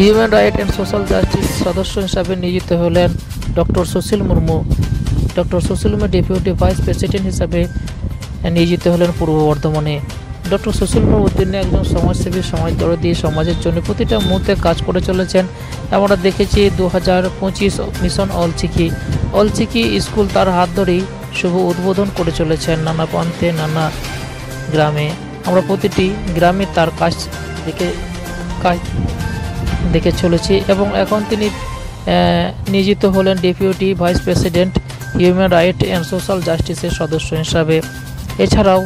Human right and social justice সদস্য হিসাবে নিয়োজিত হলেন ডক্টর সুশীল মুর্মু। ডক্টর সুশীল মুর্মু ডেপুটি ভাইস প্রেসিডেন্ট হিসাবে নিয়োজিত হলেন পূর্ব বর্ধমানে। ডক্টর সুশীল মুর্মু তিনি একজন সমাজসেবী, সমাজদরদী, সমাজের জন্য প্রতিটা মুহূর্তে কাজ করে চলেছেন। আমরা দেখেছি 2025 মিশন অলচিকি স্কুল তার হাত ধরেই শুভ উদ্বোধন করে চলেছেন নানা প্রান্তে, নানা গ্রামে। আমরা প্রতিটি গ্রামে তার কাজ দেখে চলেছি এবং এখন তিনি নিয়োজিত হলেন deputy vice president human right and social জাস্টিসের সদস্য হিসাবে। এছাড়াও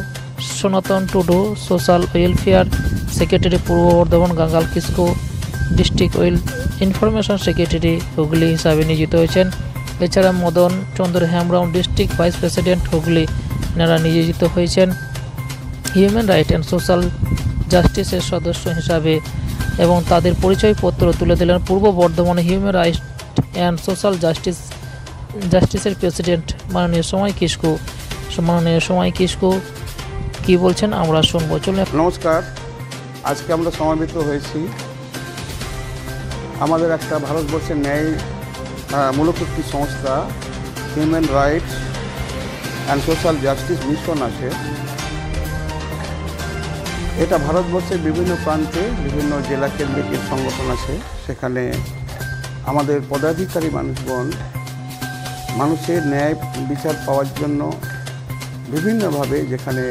সনাতন টুডু সোশ্যাল ওয়েলফেয়ার সেক্রেটারি পূর্ব Bardhaman, Gangal Kisku district information secretary Hooghly হিসাবে নিয়োজিত হয়েছেন। এছাড়া Madan Chandra Hembram district vice president Hooghly, এনারা নিয়োজিত হয়েছেন হিউম্যান রাইট অ্যান্ড সোশ্যাল জাস্টিসের সদস্য হিসাবে এবং তাদের পরিচয়পত্র তুলে দিলেন পূর্ব বর্ধমানে হিউম্যান রাইট অ্যান্ড সোশ্যাল জাস্টিসের প্রেসিডেন্ট মাননীয় সময় কিসকো কি বলছেন আমরা শুনবো। চলুন। নমস্কার, আজকে আমরা সমাবেত হয়েছি আমাদের একটা ভারতবর্ষের ন্যায় মূলক একটি সংস্থা human rights and social justice mission আছে। এটা ভারতবর্ষের বিভিন্ন প্রান্তে বিভিন্ন জেলা কেন্দ্রিক সংগঠন আছে। সেখানে আমাদের পদাধিকারী মানুষগণ মানুষের ন্যায় বিচার পাওয়ার জন্য বিভিন্নভাবে যেখানে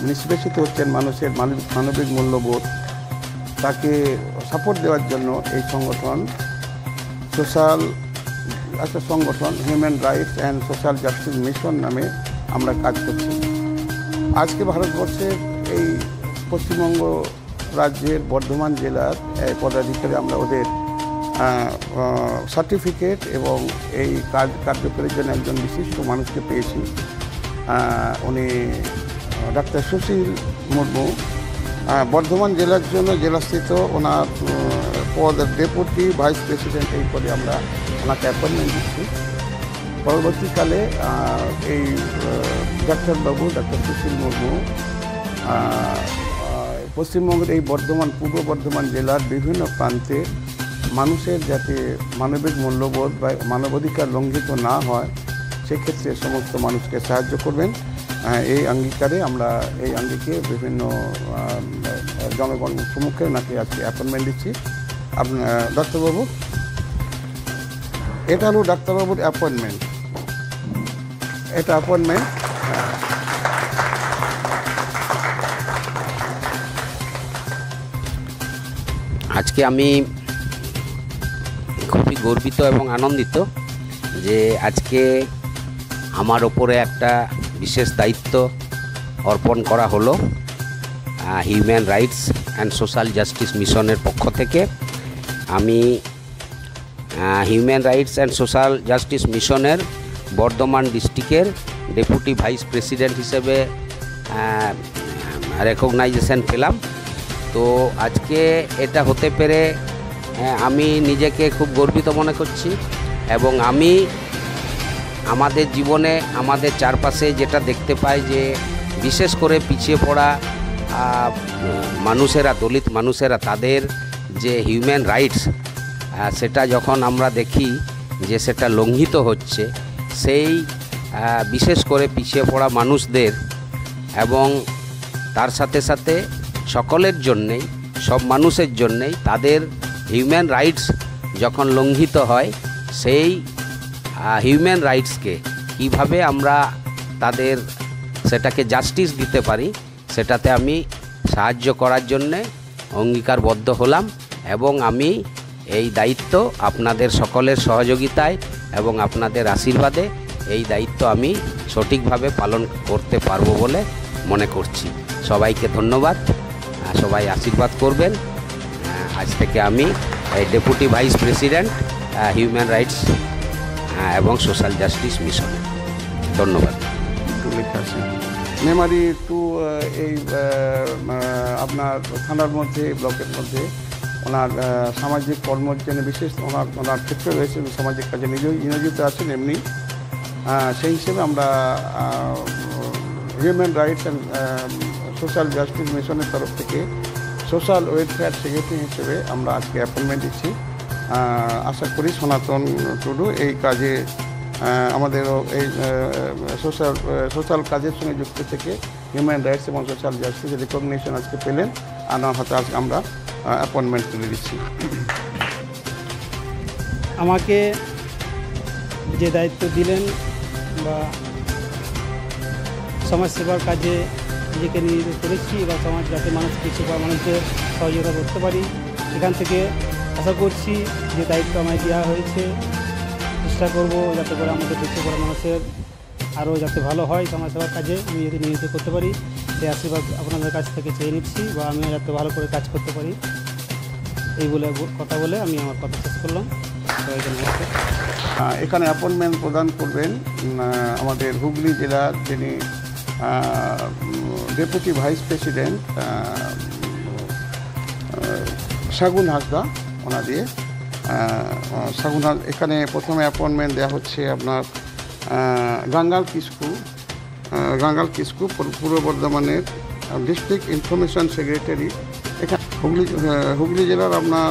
নিষ্পেষিত হচ্ছেন মানুষের মানবিক মূল্যবোধ, তাকে সাপোর্ট দেওয়ার জন্য এই সংগঠন human rights and social justice mission নামে আমরা কাজ করছি। আজকে ভারতবর্ষের এই পশ্চিমবঙ্গ রাজ্যের বর্ধমান জেলার পদাধিকারী আমরা ওদের সার্টিফিকেট এবং এই কার্যকরের জন্য একজন বিশিষ্ট মানুষকে পেয়েছি। উনি ডাক্তার সুশীল মুর্মু, বর্ধমান জেলার জন্য জেলাস্থিত ওনার পদ ডেপুটি ভাইস প্রেসিডেন্ট, এই পদে আমরা ওনাকে অ্যাপয়েন্টমেন্ট দিচ্ছি। পরবর্তীকালে এই ডাক্তার সুশীল মুর্মু পশ্চিমবঙ্গের এই পূর্ব বর্ধমান জেলার বিভিন্ন প্রান্তে মানুষের যাতে মানবিক মূল্যবোধ বা মানবাধিকার লঙ্ঘিত না হয় সেক্ষেত্রে সমস্ত মানুষকে সাহায্য করবেন, এই অঙ্গীকারে আমরা এই অঙ্গীকে বিভিন্ন জনগণ সম্মুখে ওনাকে আজকে অ্যাপয়েন্টমেন্ট দিচ্ছি। ডাক্তারবাবু, এটা হলো ডাক্তারবাবুর অ্যাপয়েন্টমেন্ট। আজকে আমি খুবই গর্বিত এবং আনন্দিত যে আজকে আমার ওপরে একটা বিশেষ দায়িত্ব অর্পণ করা হলো human rights and social justice মিশনের পক্ষ থেকে। আমি human rights and social justice মিশনের বর্ধমান ডিস্ট্রিক্টের ডেপুটি ভাইস প্রেসিডেন্ট হিসেবে রেকগনাইজেশন পেলাম। তো আজকে এটা হতে পেরে আমি নিজেকে খুব গর্বিত মনে করছি এবং আমি আমাদের জীবনে আমাদের চারপাশে যেটা দেখতে পাই যে বিশেষ করে পিছিয়ে পড়া মানুষেরা, দলিত মানুষেরা, তাদের যে হিউম্যান রাইটস সেটা যখন আমরা দেখি যে সেটা লঙ্ঘিত হচ্ছে, সেই বিশেষ করে পিছিয়ে পড়া মানুষদের এবং তার সাথে সাথে সকলের জন্যেই, সব মানুষের জন্যেই তাদের হিউম্যান রাইটস যখন লঙ্ঘিত হয়, সেই হিউম্যান রাইটসকে কীভাবে আমরা তাদের সেটাকে জাস্টিস দিতে পারি সেটাতে আমি সাহায্য করার জন্যে অঙ্গীকারবদ্ধ হলাম এবং আমি এই দায়িত্ব আপনাদের সকলের সহযোগিতায় এবং আপনাদের আশীর্বাদে এই দায়িত্ব আমি সঠিকভাবে পালন করতে পারবো বলে মনে করছি। সবাইকে ধন্যবাদ, সবাই আশীর্বাদ করবেন। আজ থেকে আমি deputy vice president human rights এবং সোশ্যাল জাস্টিস মিশন। ধন্যবাদ। মেমারি টু এই আপনার থানার মধ্যে, ব্লকের মধ্যে ওনার সামাজিক কর্মের জন্য বিশেষ ওনার ক্ষেত্রে রয়েছে, সামাজিক কাজে নিয়োজিত আছেন। এমনি সেই হিসেবে আমরা human rights and social justice মিশনের তরফ থেকে সোশ্যাল ওয়েলফেয়ার সেক্রেটারি হিসেবে আমরা আজকে অ্যাপয়েন্টমেন্ট দিচ্ছি। আশা করি সনাতন টুডু এই কাজে আমাদেরও এই সোশ্যাল কাজের সঙ্গে যুক্ত থেকে হিউম্যান রাইটস এবং সোশ্যাল জাস্টিস রিকগনিশন আজকে পেলেন, আর আমার হাতে আজকে আমরা অ্যাপয়েন্টমেন্ট তুলে দিচ্ছি। আমাকে যে দায়িত্ব দিলেন বা সমাজসেবার কাজে নিজেকে নিয়োজিত করেছি বা সমাজ যাতে মানুষ কিছু বা মানুষদের সহযোগিতা করতে পারি, সেখান থেকে আশা করছি যে দায়িত্ব আমায় দেওয়া হয়েছে চেষ্টা করব যাতে করে আমাদের পিছিয়ে পড়া মানুষের আরও যাতে ভালো হয় সমাজসেবার কাজে আমি যদি নিয়োজিত করতে পারি, সেই আশীর্বাদ আপনাদের কাছ থেকে চেয়ে নিচ্ছি বা আমিও যাতে ভালো করে কাজ করতে পারি। এই বলে কথা বলে আমি আমার কথা শেষ করলাম। সবাইকে নমস্কার। এখানে অ্যাপয়েন্টমেন্ট প্রদান করবেন আমাদের হুগলি জেলার যিনি ডেপুটি ভাইস প্রেসিডেন্ট শাগুন হাসদা, ওনা দিয়ে শাগুন এখানে প্রথমে অ্যাপয়েন্টমেন্ট দেওয়া হচ্ছে আপনার গাঙ্গাল কিস্কু পূর্ব বর্ধমানের ডিস্ট্রিক্ট ইনফরমেশন সেক্রেটারি। এখানে হুগলি জেলার আপনার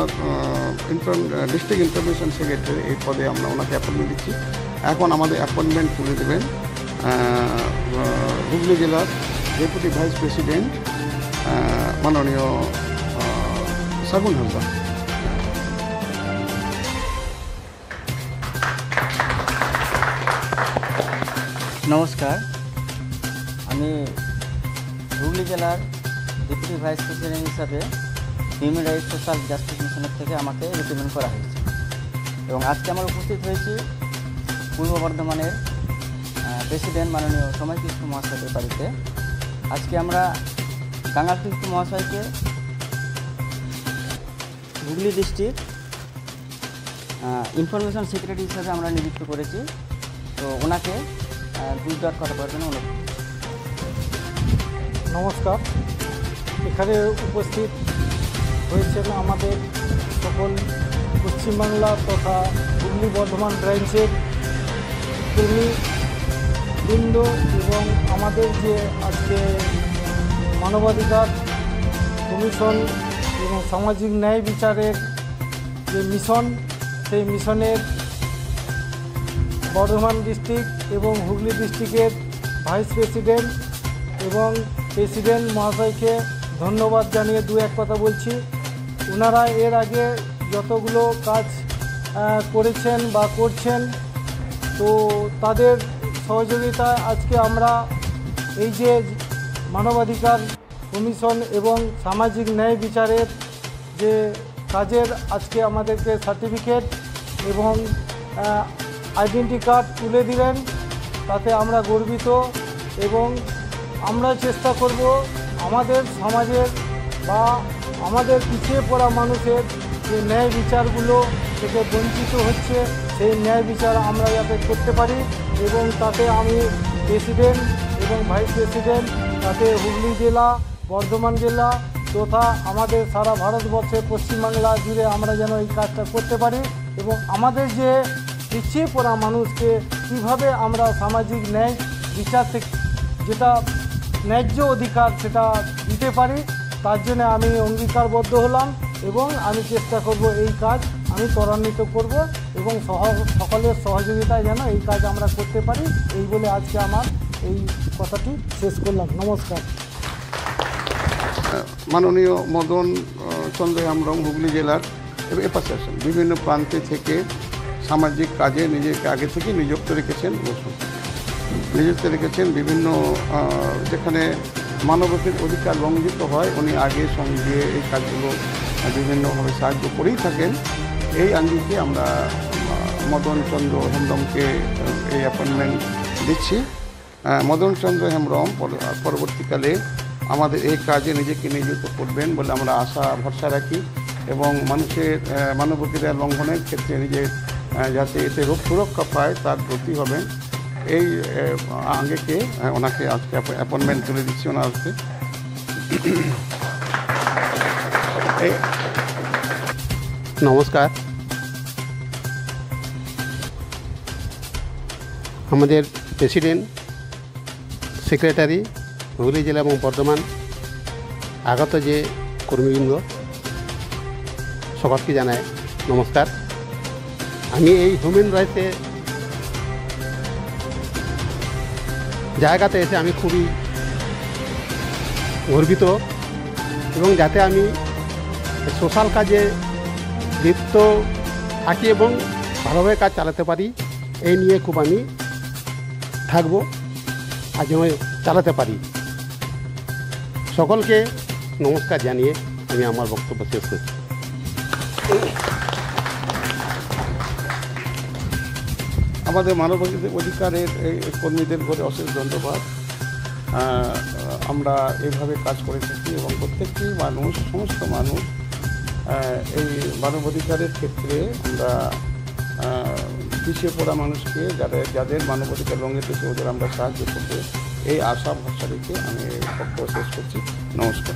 ডিস্ট্রিক্ট ইনফরমেশন সেক্রেটারি এই পদে আমরা ওনাকে অ্যাপয়েন্টমেন্ট দিচ্ছি। এখন আমাদের অ্যাপয়েন্টমেন্ট তুলে দেবেন হুগলি জেলার ডেপুটি ভাইস প্রেসিডেন্ট মাননীয় শাগুন হাসদা। নমস্কার, আমি হুগলি জেলার ডেপুটি ভাইস প্রেসিডেন্ট হিসাবে হিউম্যান রাইটস সোশ্যাল জাস্টিস মিশনের থেকে আমাকে রিক্রুটমেন্ট করা হয়েছে এবং আজকে আমরা উপস্থিত হয়েছি পূর্ব বর্ধমানের প্রেসিডেন্ট মাননীয় সময় কিস্কু মহাশয়ের বাড়িতে। আজকে আমরা গাঙ্গাল কিস্কু মহাশয়কে হুগলি ডিস্ট্রিক্ট ইনফরমেশন সেক্রেটারি হিসাবে আমরা নিযুক্ত করেছি। তো ওনাকে দুইবার কথা বলার জন্য অনুরোধ। নমস্কার, এখানে উপস্থিত হয়েছেন আমাদের সকল পশ্চিমবাংলা তথা হুগলি বর্ধমান ব্রাঞ্চের কর্মীবৃন্দ এবং আমাদের যে আজকে মানবাধিকার কমিশন এবং সামাজিক ন্যায় বিচারের যে মিশন, সেই মিশনের বর্ধমান ডিস্ট্রিক্ট এবং হুগলি ডিস্ট্রিক্টের ভাইস প্রেসিডেন্ট এবং প্রেসিডেন্ট মহাশয়কে ধন্যবাদ জানিয়ে দু এক কথা বলছি। ওনারা এর আগে যতগুলো কাজ করেছেন বা করছেন, তো তাদের সহযোগিতায় আজকে আমরা এই যে মানবাধিকার কমিশন এবং সামাজিক ন্যায় বিচারের যে কাজের আজকে আমাদেরকে সার্টিফিকেট এবং আইডেন্টি কার্ড তুলে দিলেন, তাতে আমরা গর্বিত এবং আমরা চেষ্টা করব আমাদের সমাজের বা আমাদের পিছিয়ে পড়া মানুষের যে ন্যায় বিচারগুলো থেকে বঞ্চিত হচ্ছে, সেই ন্যায় বিচার আমরা যাতে করতে পারি এবং তাতে আমি প্রেসিডেন্ট এবং ভাইস প্রেসিডেন্ট, তাতে হুগলি জেলা, বর্ধমান জেলা তথা আমাদের সারা ভারতবর্ষে পশ্চিমবাংলা জুড়ে আমরা যেন এই কাজটা করতে পারি এবং আমাদের যে পিছিয়ে পড়া মানুষকে কীভাবে আমরা সামাজিক ন্যায় বিচার থেকে যেটা ন্যায্য অধিকার সেটা দিতে পারি, তার জন্য আমি অঙ্গীকারবদ্ধ হলাম এবং আমি চেষ্টা করব এই কাজ আমি ত্বরান্বিত করব এবং সকলের সহযোগিতায় যেন এই কাজ আমরা করতে পারি। এই বলে আজকে আমার এই কথাটি শেষ করলাম। নমস্কার। মাননীয় মদন চন্দ্র হেমব্রম হুগলি জেলার এপাসেশন বিভিন্ন প্রান্তে থেকে সামাজিক কাজে নিজেকে আগে থেকে নিযুক্ত রেখেছেন বিভিন্ন যেখানে মানবাধিকার অধিকার লঙ্ঘিত হয় উনি আগে সঙ্গে এই কাজগুলো বিভিন্নভাবে সাহায্য করেই থাকেন। এই আঙ্গিকে আমরা মদন চন্দ্র হেমব্রমকে এই অ্যাপয়েন্টমেন্ট দিচ্ছি। মদন চন্দ্র হেমব্রম পরবর্তীকালে আমাদের এই কাজে নিজেকে নিয়োজিত করবেন বলে আমরা আশা ভরসা রাখি এবং মানুষের মানবাধিকার লঙ্ঘনের ক্ষেত্রে নিজের যাতে এতে সুরক্ষা পায় তার ব্রতী হবেন। এই আঙ্গিকে ওনাকে আজকে অ্যাপয়েন্টমেন্ট তুলে দিচ্ছি ওনার হাতে। নমস্কার, আমাদের প্রেসিডেন্ট সেক্রেটারি হুগলি জেলা এবং বর্ধমান আগত যে কর্মীবৃন্দ সকলকে জানাই নমস্কার। আমি এই হিউম্যান রাইটসে জায়গাতে এসে আমি খুবই গর্বিত এবং যাতে আমি সোশ্যাল কাজে লিপ্ত থাকি এবং ভালোভাবে কাজ চালাতে পারি এই নিয়ে খুব আমি থাকবো আর যেন চালাতে পারি। সকলকে নমস্কার জানিয়ে আমি আমার বক্তব্য শেষ করছি। আমাদের মানব অধিকারের এই কর্মীদের করে অশেষ ধন্যবাদ। আমরা এইভাবে কাজ করে থাকি এবং প্রত্যেকটি মানুষ, সমস্ত মানুষ এই মানবাধিকারের ক্ষেত্রে আমরা পিছিয়ে পড়া মানুষকে যাদের মানবাধিকার লঙ্ঘিত হচ্ছে ওদের আমরা সাহায্য করতে এই আশা ভরসা রেখে আমি বক্তব্য শেষ করছি। নমস্কার।